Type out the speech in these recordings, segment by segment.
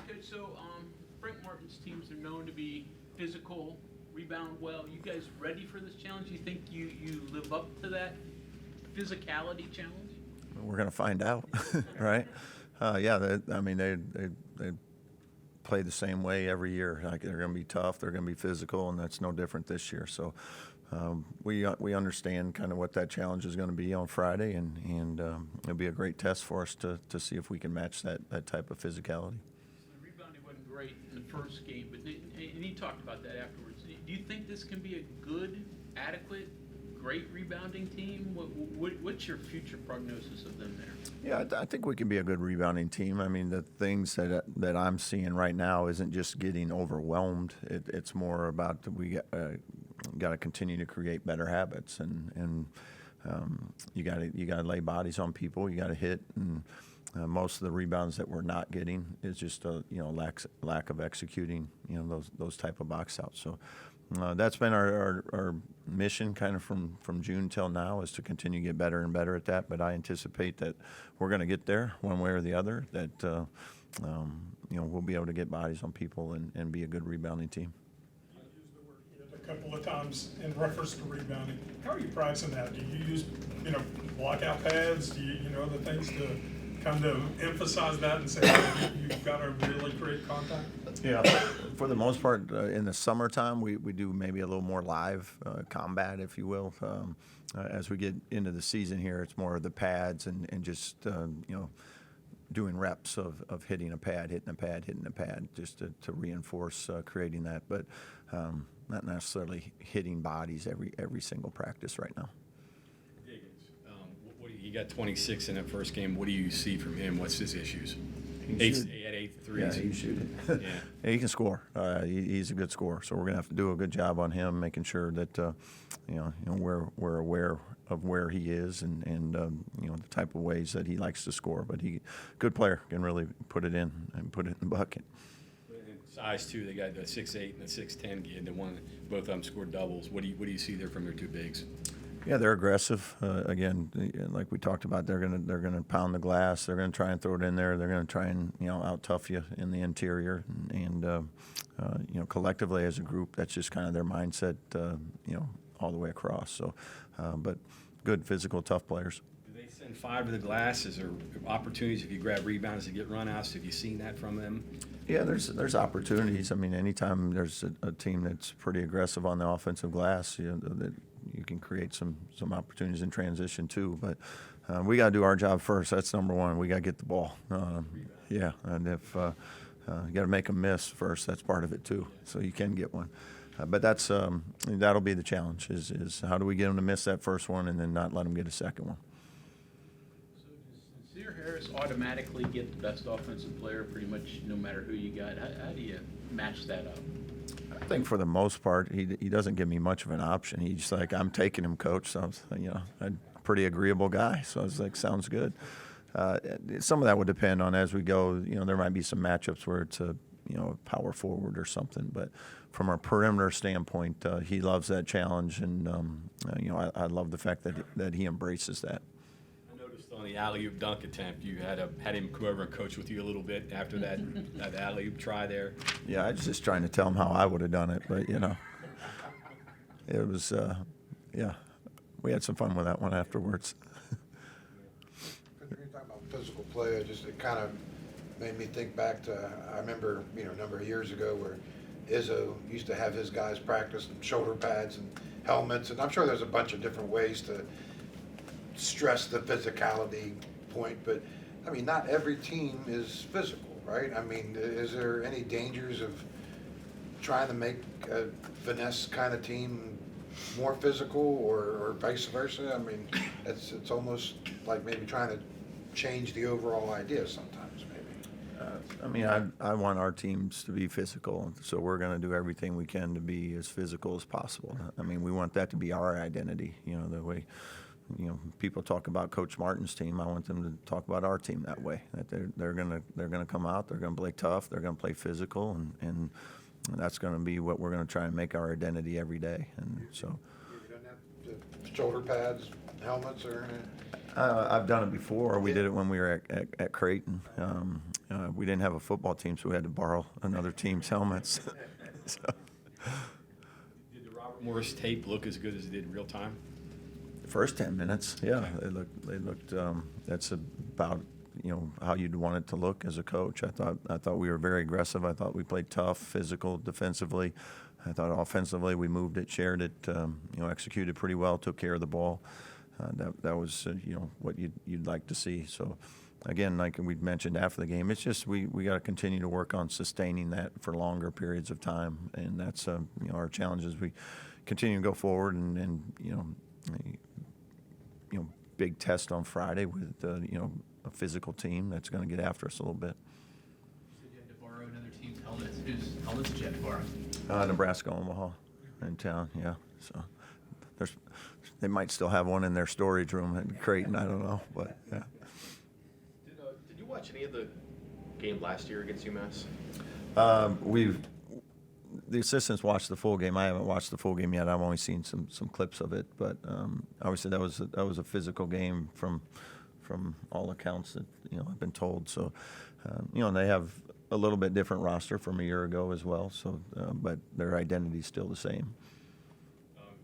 Coach, so Frank Martin's teams are known to be physical, rebound well. You guys ready for this challenge? You think you live up to that physicality challenge? We're going to find out, right? Yeah, they play the same way every year. Like, they're going to be tough, they're going to be physical, and that's no different this year. So we understand kind of what that challenge is going to be on Friday, and it'll be a great test for us to see if we can match that type of physicality. The rebounding wasn't great in the first game, but and he talked about that afterwards. Do you think this can be a good, adequate, great rebounding team? What's your future prognosis of them there? Yeah, I think we can be a good rebounding team. I mean, the things that I'm seeing right now isn't just getting overwhelmed. It's more about we got to continue to create better habits, and you got to lay bodies on people. You got to hit, and most of the rebounds that we're not getting is just a lack of executing those type of box outs. So. That's been our mission kind of from June till now, is to continue to get better and better at that. But I anticipate that we're going to get there one way or the other, that we'll be able to get bodies on people and be a good rebounding team. You used the word hit a couple of times in reference to rebounding. How are you practicing that? Do you use blockout pads? Do you other things to kind of emphasize that and say you've got to really create contact? Yeah, for the most part, in the summertime, we do maybe a little more live combat, if you will. As we get into the season here, it's more of the pads and just, doing reps of hitting a pad, just to reinforce creating that. But not necessarily hitting bodies every single practice right now. He got 26 in that first game. What do you see from him? What's his issues? He had 8 threes. Yeah, he shoot it. Yeah, he can score. He's a good scorer. So we're gonna have to do a good job on him, making sure that we're aware of where he is and the type of ways that he likes to score. But good player, can really put it in and put it in the bucket. Size too. They got the 6'8" and the 6'10" kid. Both of them scored doubles. What do you see there from their two bigs? Yeah, they're aggressive. Again, like we talked about, they're gonna pound the glass. They're gonna try and throw it in there. They're gonna try and out tough you in the interior. And collectively as a group, that's just kind of their mindset. All the way across. So, but good physical, tough players. Do they send 5 to the glass? Is there opportunities if you grab rebounds to get runouts? Have you seen that from them? Yeah, there's opportunities. I mean, anytime there's a team that's pretty aggressive on the offensive glass, that you can create some opportunities in transition too. But we got to do our job first. That's number one. We got to get the ball. Yeah, and if you got to make them miss first, that's part of it too. So you can get one. But that'll be the challenge. Is how do we get them to miss that first one and then not let them get a second one. So does Sincere Harris automatically get the best offensive player pretty much no matter who you got? How do you match that up? I think for the most part, he doesn't give me much of an option. He's just like, I'm taking him, coach. So I'm a pretty agreeable guy. So I was like, sounds good. Some of that would depend on as we go. There might be some matchups where it's a power forward or something. But from a perimeter standpoint, he loves that challenge, and I love the fact that he embraces that. On the alley-oop dunk attempt, you had him come over and coach with you a little bit after that alley-oop try there. Yeah, I was just trying to tell him how I would have done it, but it was we had some fun with that one afterwards. When you're talking about physical play, it kind of made me think back to, I remember a number of years ago where Izzo used to have his guys practice shoulder pads and helmets, and I'm sure there's a bunch of different ways to stress the physicality point, but I mean, not every team is physical, right? I mean, is there any dangers of trying to make a finesse kind of team more physical or vice versa? I mean, it's almost like maybe trying to change the overall idea sometimes, maybe. I want our teams to be physical, so we're going to do everything we can to be as physical as possible. I mean, we want that to be our identity, the way people talk about Coach Martin's team. I want them to talk about our team that way. That they're gonna come out. They're gonna play tough. They're gonna play physical, and that's gonna be what we're gonna try and make our identity every day. And so. Have you done that? The shoulder pads, helmets, or anything? I've done it before. We did it when we were at Creighton. We didn't have a football team, so we had to borrow another team's helmets. So, Did the Robert Morris tape look as good as it did in real time? the first 10 minutes, yeah, they looked. That's about how you'd want it to look as a coach. I thought we were very aggressive. I thought we played tough, physical, defensively. I thought offensively we moved it, shared it, executed pretty well, took care of the ball. That was what you'd like to see. So again, like we mentioned after the game, it's just we got to continue to work on sustaining that for longer periods of time, and that's our challenge as we continue to go forward. And big test on Friday with a physical team that's going to get after us a little bit. So you had to borrow another team's helmets. Whose helmets did you have to borrow? Nebraska, Omaha, in town. Yeah, so they might still have one in their storage room in Creighton. I don't know, but yeah. Did you watch any of the game last year against UMass? The assistants watched the full game. I haven't watched the full game yet. I've only seen some clips of it, but obviously that was a physical game from all accounts that I've been told. So and they have a little bit different roster from a year ago as well. So but their identity's still the same.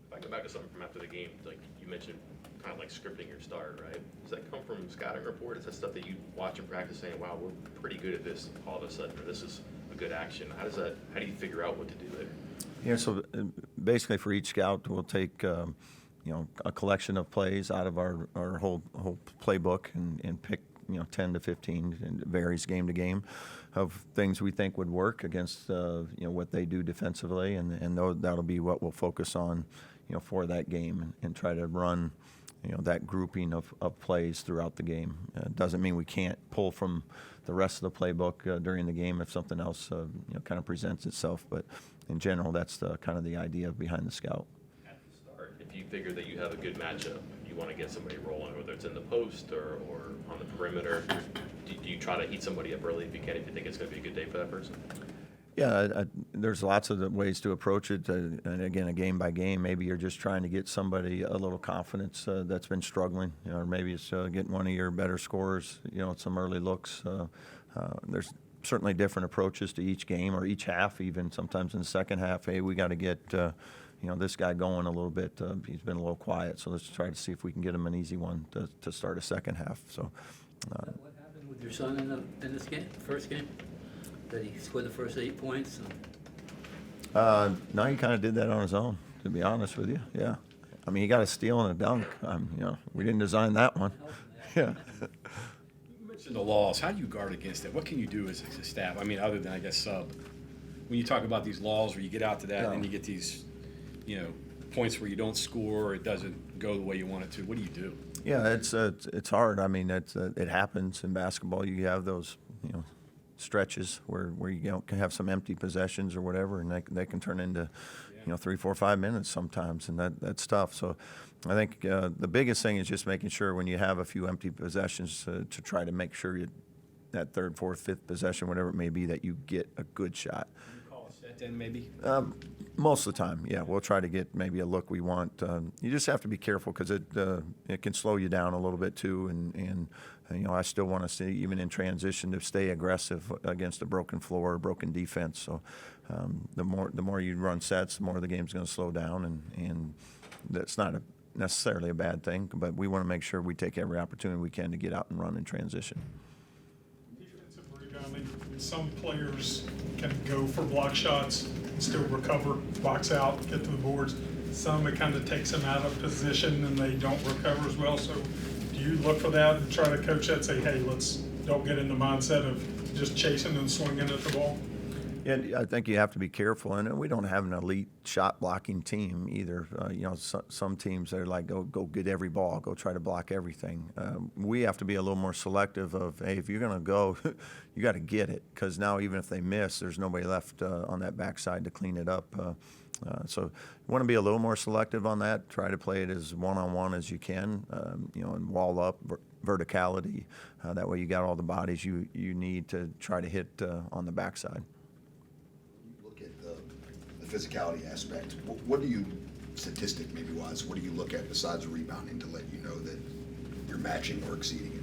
If I go back to something from after the game, like you mentioned, kind of like scripting your start, right? Does that come from scouting report? Is that stuff that you watch and practice, saying, "Wow, we're pretty good at this all of a sudden," or "This is a good action"? How do you figure out what to do there? Yeah, so basically for each scout, we'll take a collection of plays out of our whole playbook and pick 10 to 15, and it varies game to game, of things we think would work against what they do defensively, and that'll be what we'll focus on for that game and try to run that grouping of plays throughout the game. Doesn't mean we can't pull from the rest of the playbook during the game if something else kind of presents itself, but in general that's kind of the idea behind the scout. At the start, if you figure that you have a good matchup, you want to get somebody rolling, whether it's in the post or on the perimeter, do you try to heat somebody up early if you can, if you think it's going to be a good day for that person? Yeah, there's lots of ways to approach it. And again, a game by game, maybe you're just trying to get somebody a little confidence that's been struggling, or maybe it's getting one of your better scorers, some early looks. There's certainly different approaches to each game or each half, even sometimes in the second half. Hey, we got to get this guy going a little bit. He's been a little quiet, so let's try to see if we can get him an easy one to start a second half. So. What happened with your son in this game, first game? That he scored the first 8 points? No, he kind of did that on his own, to be honest with you. Yeah, I mean, he got a steal and a dunk. We didn't design that one. Yeah. You mentioned the laws. How do you guard against it? What can you do as a staff? I mean, other than, I guess, sub. When you talk about these laws where you get out to that and then you get these, points where you don't score, or it doesn't go the way you want it to, what do you do? Yeah, it's hard. I mean, it happens in basketball. You have those, stretches where you can have some empty possessions or whatever, and they can turn into 3, 4, 5 minutes sometimes, and that's tough. So I think the biggest thing is just making sure when you have a few empty possessions to try to make sure that third, fourth, fifth possession, whatever it may be, that you get a good shot. You call a set then maybe? Most of the time, yeah. We'll try to get maybe a look we want. You just have to be careful because it can slow you down a little bit too, and I still want to see, even in transition, to stay aggressive against a broken floor, broken defense. So the more you run sets, the more the game's going to slow down, and that's not necessarily a bad thing, but we want to make sure we take every opportunity we can to get out and run in transition. Defensive rebounding, some players can go for block shots and still recover, box out, get to the boards. Some, it kind of takes them out of position and they don't recover as well. So do you look for that and try to coach that, say, hey, don't get in the mindset of just chasing and swinging at the ball? Yeah, I think you have to be careful, and we don't have an elite shot blocking team either. Some teams are like, go get every ball, go try to block everything. We have to be a little more selective of, hey, if you're going to go, you got to get it, because now even if they miss, there's nobody left on that backside to clean it up. So you want to be a little more selective on that. Try to play it as one-on-one as you can, and wall up, verticality. That way you got all the bodies you need to try to hit on the backside. Look at the physicality aspect. What do you, statistic maybe wise, what do you look at besides rebounding to let you know that you're matching or exceeding it?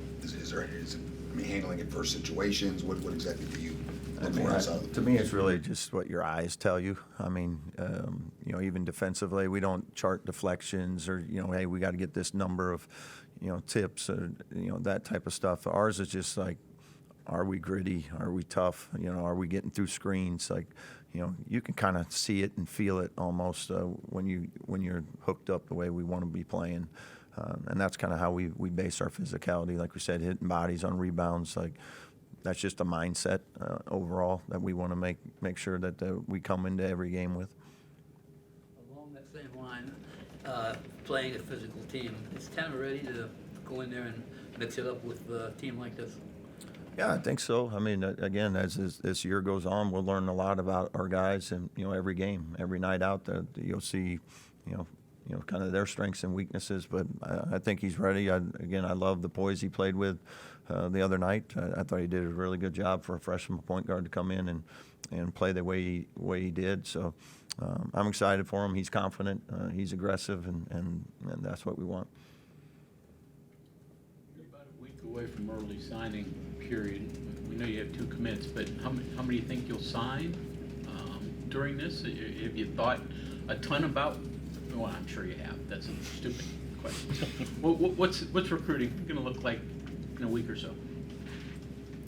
mean, handling adverse situations? What exactly do you I look mean, for outside of the to me, it's really just what your eyes tell you. I mean, you know, even defensively, we don't chart deflections or, you know, hey, we got to get this number of, you know, tips or, you know, that type of stuff. Ours is just like, are we gritty? Are we tough? You know, are we getting through screens? Like, you know, you can kind of see it and feel it almost when you're hooked up the way we want to be playing. And that's kind of how we base our physicality. Like we said, hitting bodies on rebounds, like, that's just a mindset overall that we want to make sure that we come into every game with. Along that same line, playing a physical team, is Tanner ready to go in there and mix it up with a team like this? Yeah, I think so. I mean, again, as this year goes on, we'll learn a lot about our guys, and you know, every game, every night out, you'll see, you know, kind of their strengths and weaknesses. But I think he's ready. I love the poise he played with the other night. I thought he did a really good job for a freshman point guard to come in and play the way he did. So I'm excited for him. He's confident. He's aggressive, and that's what we want. You're about a week away from early signing period. We know you have 2 commits, but how many do you think you'll sign during this? Have you thought a ton about? Well, I'm sure you have. That's a stupid question. What's recruiting going to look like in a week or so?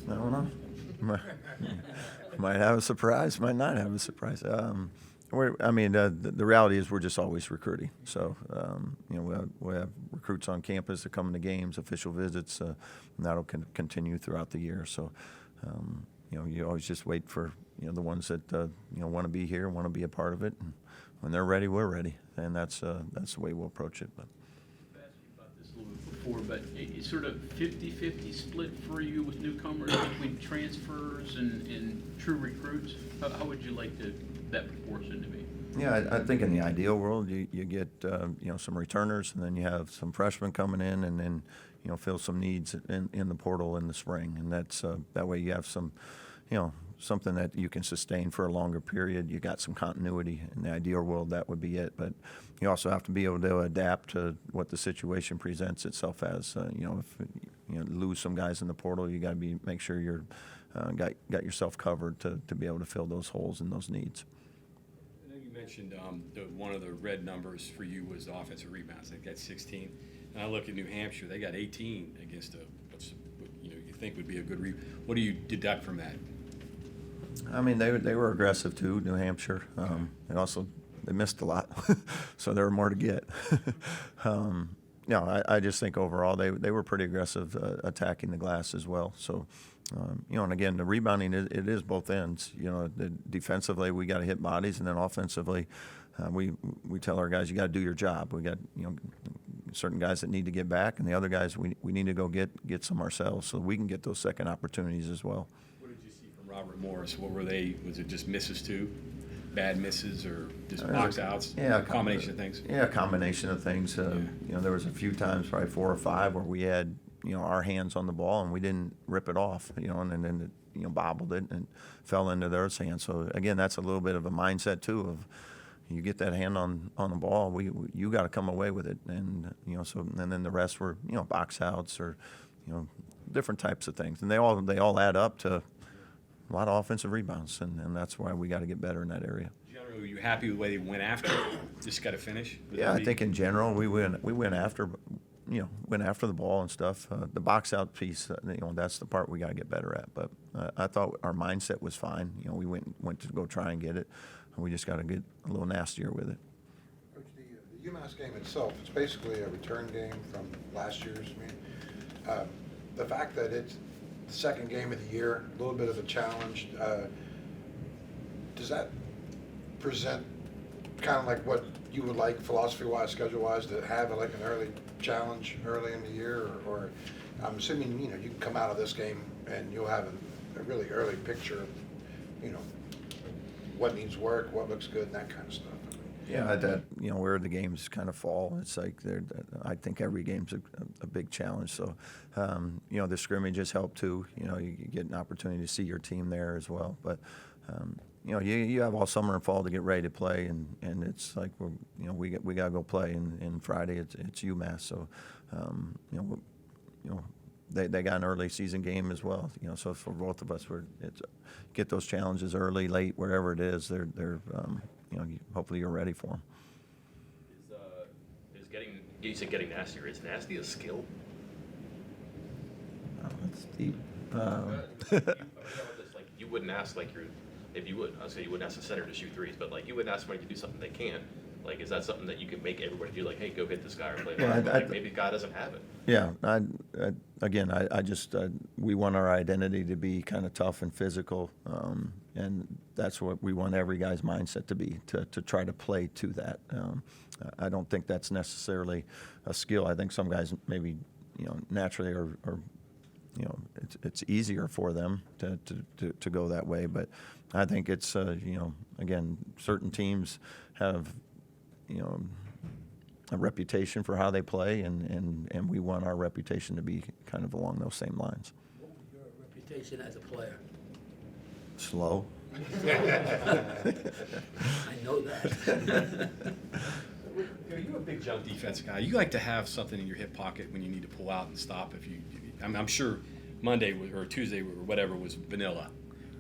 I don't know. Might have a surprise. Might not have a surprise. The reality is we're just always recruiting. So, you know, we have recruits on campus that come into games, official visits, and that'll continue throughout the year. So, you know, you always just wait for, you know, the ones that, you know, want to be here, want to be a part of it. And when they're ready, we're ready. And that's the way we'll approach it. But I've asked you about this a little bit before, but it's sort of 50-50 split for you with newcomers between transfers and true recruits. How would you like that proportion to be? yeah, I think in the ideal world, you get, you know, some returners, and then you have some freshmen coming in, and then, you know, fill some needs in the portal in the spring. And that's, that way you have some, you know, something that you can sustain for a longer period. You got some continuity. In the ideal world, that would be it. But you also have to be able to adapt to what the situation presents itself as. You know, if you know, lose some guys in the portal, you got to make sure you're got yourself covered to be able to fill those holes and those needs. I know you mentioned one of the red numbers for you was the offensive rebounds. They got 16. And I look at New Hampshire; they got 18 against what you think would be a good What do you deduct from that? I mean, they were aggressive too, New Hampshire. And also, they missed a lot, so there were more to get. I just think overall they were pretty aggressive attacking the glass as well. So, you know, and again, the rebounding, it is both ends. You know, defensively, we got to hit bodies, and then offensively, we tell our guys, you got to do your job. We got, you know, certain guys that need to get back, and the other guys we need to go get some ourselves so we can get those second opportunities as well. What did you see from Robert Morris? What were they? Was it just misses too? Bad misses or just box outs? Yeah, a combination of things. Yeah, a combination of things. You know, there was a few times, probably 4 or 5, where we had, you know, our hands on the ball and we didn't rip it off. You know, and then it, you know, bobbled it and fell into their hands. So again, that's a little bit of a mindset too of, you get that hand on the ball, you got to come away with it, and you know, so and then the rest were, you know, box outs or, you know, different types of things, and they all add up to a lot of offensive rebounds, and that's why we got to get better in that area. Generally, were you happy with the way they went after? Just got to finish. Yeah, I think in general we went after, you know, went after the ball and stuff. The box out piece, you know, that's the part we got to get better at. But I thought our mindset was fine. You know, we went to go try and get it. We just got to get a little nastier with it. Coach, the UMass game itself, it's basically a return game from last year's meeting. The fact that it's the second game of the year, a little bit of a challenge, does that present kind of like what you would like philosophy-wise, schedule-wise, to have like an early challenge early in the year? Or I'm assuming, you know, you can come out of this game and you'll have a really early picture of, you know, what needs work, what looks good, and that kind of stuff. Yeah, that, you know, where the games kind of fall, it's like I think every game's a big challenge. So, you know, the scrimmages help too. You know, you get an opportunity to see your team there as well. But, you know, you have all summer and fall to get ready to play, and it's like we got to go play. And Friday it's UMass. So, you know, they got an early season game as well. So for both of us, it's get those challenges early, late, wherever it is. They're hopefully you're ready for them. Is getting, you said getting nastier, is nasty a skill? That's deep. Like, you wouldn't ask, like, if you would, I'd say you wouldn't ask a center to shoot threes, but like, you wouldn't ask somebody to do something they can't. Like, is that something that you can make everybody do, like, hey, go hit this guy or play Yeah, like, maybe the guy doesn't have it? Yeah, I just we want our identity to be kind of tough and physical, and that's what we want every guy's mindset to be, to try to play to that. I don't think that's necessarily a skill. I think some guys maybe naturally are it's easier for them to go that way, but I think it's again, certain teams have a reputation for how they play, and we want our reputation to be kind of along those same lines. What was your reputation as a player? Slow. I know that. You're a big jump defensive guy. You like to have something in your hip pocket when you need to pull out and stop. I'm sure Monday or Tuesday or whatever was vanilla.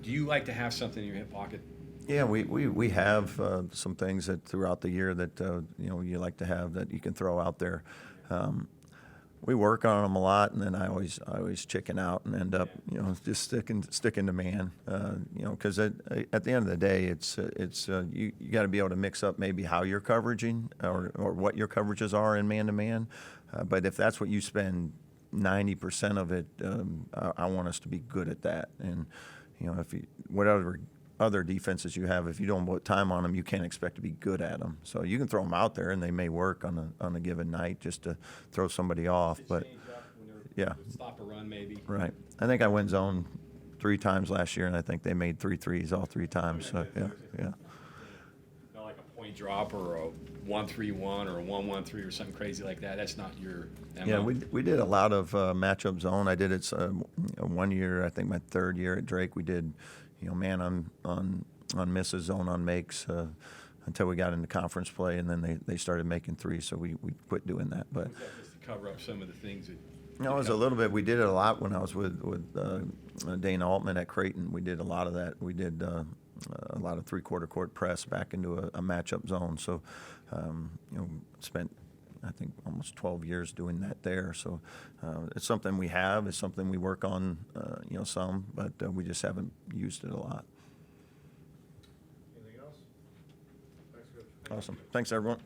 Do you like to have something in your hip pocket? Yeah, we have some things that throughout the year that you like to have that you can throw out there. We work on them a lot, and then I always chicken out and end up just sticking to man. Because at the end of the day, it's you got to be able to mix up maybe how you're coveraging or what your coverages are in man to man. But if that's what you spend 90% of it, I want us to be good at that. And if whatever other defenses you have, if you don't put time on them, you can't expect to be good at them. So you can throw them out there, and they may work on a given night just to throw somebody off. But yeah, Stop a run maybe. right. I think I went zone 3 times last year, and I think they made 3 threes all 3 times. So yeah. Not like a point drop or a 1-3-1 or a 1-1-3 or something crazy like that. That's not your MO. Yeah, we did a lot of matchup zone. I did it one year, I think my 3rd year at Drake, we did man on misses, zone on makes, until we got into conference play, and then they started making 3s, so we quit doing that. But Was that just to cover up some of the things that? it was a little bit. We did it a lot when I was with Dana Altman at Creighton. We did a lot of that. We did a lot of 3/4 court press back into a matchup zone. So spent, I think, almost 12 years doing that there. So it's something we have. It's something we work on, some, but we just haven't used it a lot. Anything else? Thanks, Coach. Awesome. Thanks, everyone.